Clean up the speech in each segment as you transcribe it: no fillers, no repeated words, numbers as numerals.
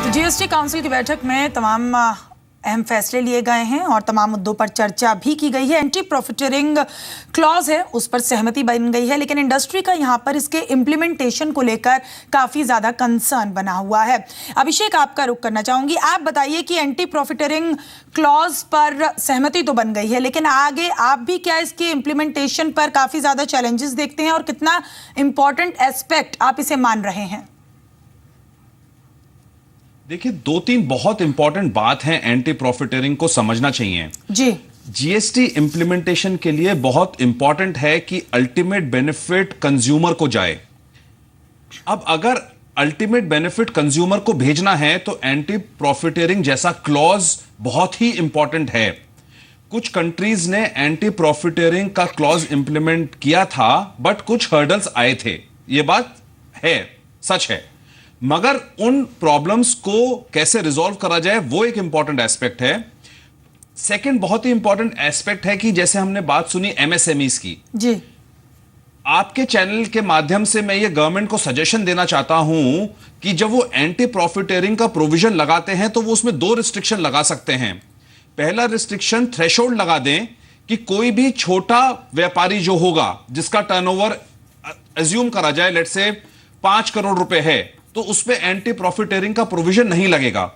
GST council की बैठक में तमाम अहम फैसले लिए गए हैं और तमाम मुद्दों पर चर्चा भी की गई है। एंटी प्रॉफिटरिंग क्लॉज है, उस पर सहमति बन गई है, लेकिन इंडस्ट्री का यहां पर इसके इम्प्लीमेंटेशन को लेकर काफी ज्यादा कंसर्न बना हुआ है। अभिषेक, आपका रुख करना चाहूंगी। आप बताइए कि एंटी प्रॉफिटरिंग क्लॉज पर सहमति तो बन गई है, लेकिन आगे आप भी क्या इसके इम्प्लीमेंटेशन पर काफी ज्यादा चैलेंजेस देखते हैं और कितना इंपॉर्टेंट एस्पेक्ट आप इसे मान रहे हैं? देखिए, दो तीन बहुत इंपॉर्टेंट बात है एंटी प्रॉफिटरिंग को समझना चाहिए जी। जीएसटी इंप्लीमेंटेशन के लिए बहुत इंपॉर्टेंट है कि अल्टीमेट बेनिफिट कंज्यूमर को जाए। अब अगर अल्टीमेट बेनिफिट कंज्यूमर को भेजना है तो एंटी प्रॉफिटरिंग जैसा क्लॉज बहुत ही इंपॉर्टेंट है। कुछ कंट्रीज ने एंटी प्रॉफिटरिंग का क्लॉज इंप्लीमेंट किया था, बट कुछ हर्डल्स आए थे। यह बात है, सच है। मगर उन प्रॉब्लम्स को कैसे रिजॉल्व करा जाए वो एक इंपॉर्टेंट एस्पेक्ट है। सेकंड बहुत ही इंपॉर्टेंट एस्पेक्ट है कि जैसे हमने बात सुनी एमएसएमईज की जी, आपके चैनल के माध्यम से मैं ये गवर्नमेंट को सजेशन देना चाहता हूं कि जब वो एंटी प्रॉफिटरिंग का प्रोविजन लगाते हैं तो वो उसमें दो रिस्ट्रिक्शन लगा सकते हैं। पहला रिस्ट्रिक्शन थ्रेशोल्ड लगा दें कि कोई भी छोटा व्यापारी जो होगा जिसका टर्नओवर अज्यूम करा जाए लेट्स से 5 करोड़ रुपए है, तो उसमें एंटी प्रॉफिटरिंग का प्रोविजन नहीं लगेगा।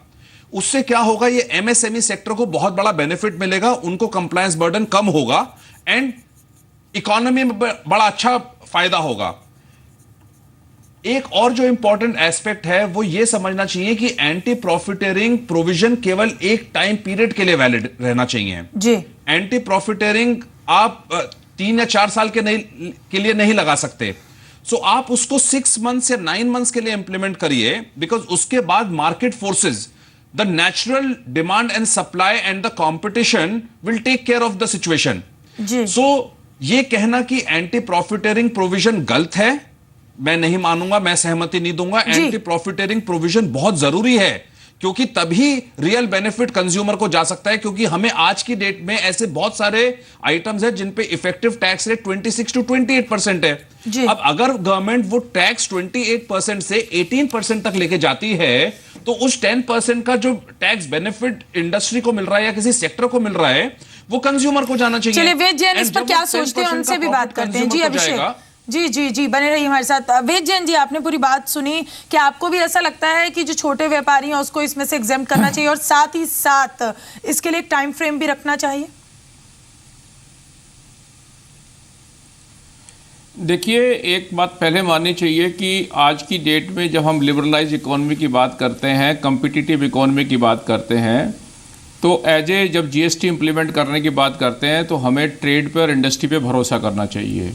उससे क्या होगा, ये एमएसएमई सेक्टर को बहुत बड़ा बेनिफिट मिलेगा, उनको कंप्लायंस बर्डन कम होगा एंड इकोनॉमी में बड़ा अच्छा फायदा होगा। एक और जो इंपॉर्टेंट एस्पेक्ट है वो ये समझना चाहिए कि एंटी प्रॉफिटरिंग प्रोविजन केवल एक टाइम पीरियड के लिए वैलिड रहना चाहिए जी। एंटी प्रॉफिटरिंग आप 3 या 4 साल के लिए नहीं लगा सकते। सो आप उसको 6 मंथ्स या 9 मंथ्स के लिए इंप्लीमेंट करिए, बिकॉज उसके बाद market forces, the natural demand and supply and the competition will take care of the situation. So ये कहना कि एंटी प्रॉफिटरिंग प्रोविजन गलत है, मैं नहीं मानूंगा, मैं सहमति नहीं दूंगा। एंटी प्रॉफिटरिंग प्रोविजन बहुत जरूरी है, क्योंकि तभी रियल बेनिफिट कंज्यूमर को जा सकता है। क्योंकि हमें आज की डेट में ऐसे बहुत सारे आइटम्स हैं जिन पे इफेक्टिव टैक्स रेट 26 to 28% है। अब अगर गवर्नमेंट वो टैक्स 28% से 18% तक लेके जाती है तो उस 10% का जो टैक्स बेनिफिट इंडस्ट्री को मिल रहा है या किसी सेक्टर को मिल रहा है वो कंज्यूमर को जाना चाहिए। चलिए वेद जैन इस पर क्या सोचते हैं उनसे भी बात करते हैं। जी अभिषेक, जी जी जी बने रहिए हमारे साथ। वेद जैन जी, आपने पूरी बात सुनी, कि आपको भी ऐसा लगता है कि जो छोटे व्यापारी हैं उसको इसमें से एग्जेम्प्ट करना चाहिए और साथ ही साथ इसके लिए एक टाइम फ्रेम भी रखना चाहिए? देखिए, एक बात पहले माननी चाहिए कि आज की डेट में जब हम लिबरलाइज इकोनॉमी की बात करते हैं, कम्पिटिटिव इकोनॉमी की बात करते हैं, तो जब जीएसटी इम्प्लीमेंट करने की बात करते हैं तो हमें ट्रेड पे और इंडस्ट्री पे भरोसा करना चाहिए।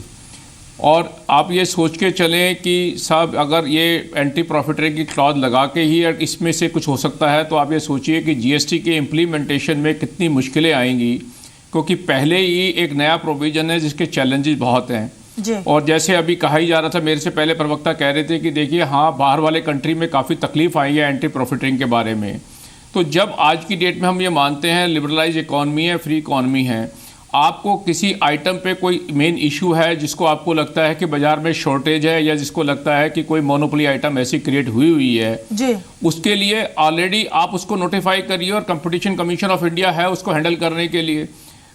और आप ये सोच के चलें कि साहब अगर ये एंटी प्रॉफिटरिंग की क्लॉज लगा के ही इसमें से कुछ हो सकता है, तो आप ये सोचिए कि जीएसटी के इम्प्लीमेंटेशन में कितनी मुश्किलें आएंगी, क्योंकि पहले ही एक नया प्रोविज़न है जिसके चैलेंजेस बहुत हैं। और जैसे अभी कहा ही जा रहा था, मेरे से पहले प्रवक्ता कह रहे थे कि देखिए हाँ, बाहर वाले कंट्री में काफ़ी तकलीफ आई है एंटी प्रॉफिटरिंग के बारे में। तो जब आज की डेट में हम ये मानते हैं लिबरलाइज इकॉनमी है, फ्री इकॉनमी है, आपको किसी आइटम पे कोई मेन इशू है जिसको आपको लगता है कि बाजार में शॉर्टेज है, या जिसको लगता है कि कोई मोनोपोली आइटम ऐसी क्रिएट हुई है जी, उसके लिए ऑलरेडी आप उसको नोटिफाई करिए और कंपटीशन कमीशन ऑफ इंडिया है उसको हैंडल करने के लिए।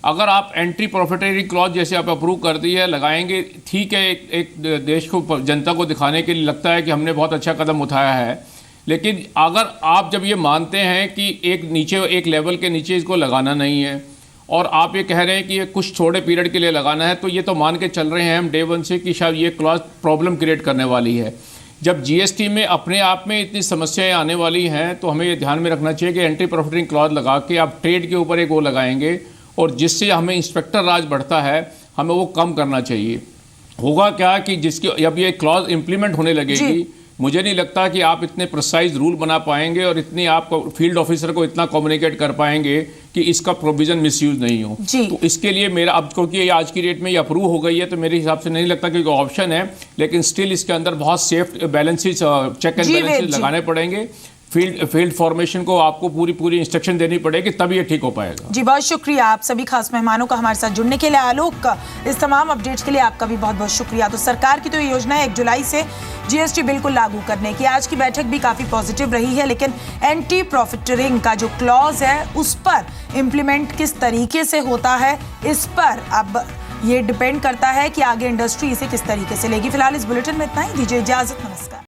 अगर आप एंटी प्रॉफिटरिंग क्लॉज जैसे आप अप्रूव कर दी है, लगाएंगे, ठीक है, एक देश को, जनता को दिखाने के लिए लगता है कि हमने बहुत अच्छा कदम उठाया है। लेकिन अगर आप जब ये मानते हैं कि एक लेवल के नीचे इसको लगाना नहीं है और आप ये कह रहे हैं कि ये कुछ थोड़े पीरियड के लिए लगाना है, तो ये तो मान के चल रहे हैं हम डे वन से कि शायद ये क्लॉज प्रॉब्लम क्रिएट करने वाली है। जब जीएसटी में अपने आप में इतनी समस्याएं आने वाली हैं तो हमें ये ध्यान में रखना चाहिए कि एंटी प्रॉफिटरिंग क्लॉज लगा के आप ट्रेड के ऊपर एक वो लगाएंगे और जिससे हमें इंस्पेक्टर राज बढ़ता है, हमें वो कम करना चाहिए। होगा क्या कि जिसकी अब ये क्लॉज इंप्लीमेंट होने लगेगी, मुझे नहीं लगता कि आप इतने प्रिसाइज रूल बना पाएंगे और इतनी आप फील्ड ऑफिसर को इतना कम्युनिकेट कर पाएंगे कि इसका प्रोविजन मिसयूज नहीं हो। तो इसके लिए मेरा, अब क्योंकि आज की डेट में ये अप्रूव हो गई है तो मेरे हिसाब से नहीं लगता कि कोई ऑप्शन है, लेकिन स्टिल इसके अंदर बहुत safe balances, check and balances लगाने पड़ेंगे। फील्ड फॉर्मेशन को आपको पूरी इंस्ट्रक्शन देनी पड़ेगी, तब ये ठीक हो पाएगा। जी बहुत शुक्रिया आप सभी खास मेहमानों का हमारे साथ जुड़ने के लिए। आलोक, इस तमाम अपडेट्स के लिए आपका भी बहुत बहुत शुक्रिया। तो सरकार की तो ये योजना है 1 जुलाई से जीएसटी बिल्कुल लागू करने की। आज की बैठक भी काफी पॉजिटिव रही है, लेकिन एंटी प्रॉफिटरिंग का जो क्लॉज है उस पर इम्प्लीमेंट किस तरीके से होता है, इस पर अब ये डिपेंड करता है कि आगे इंडस्ट्री इसे किस तरीके से लेगी। फिलहाल इस बुलेटिन में इतना ही, दीजिए इजाजत, नमस्कार।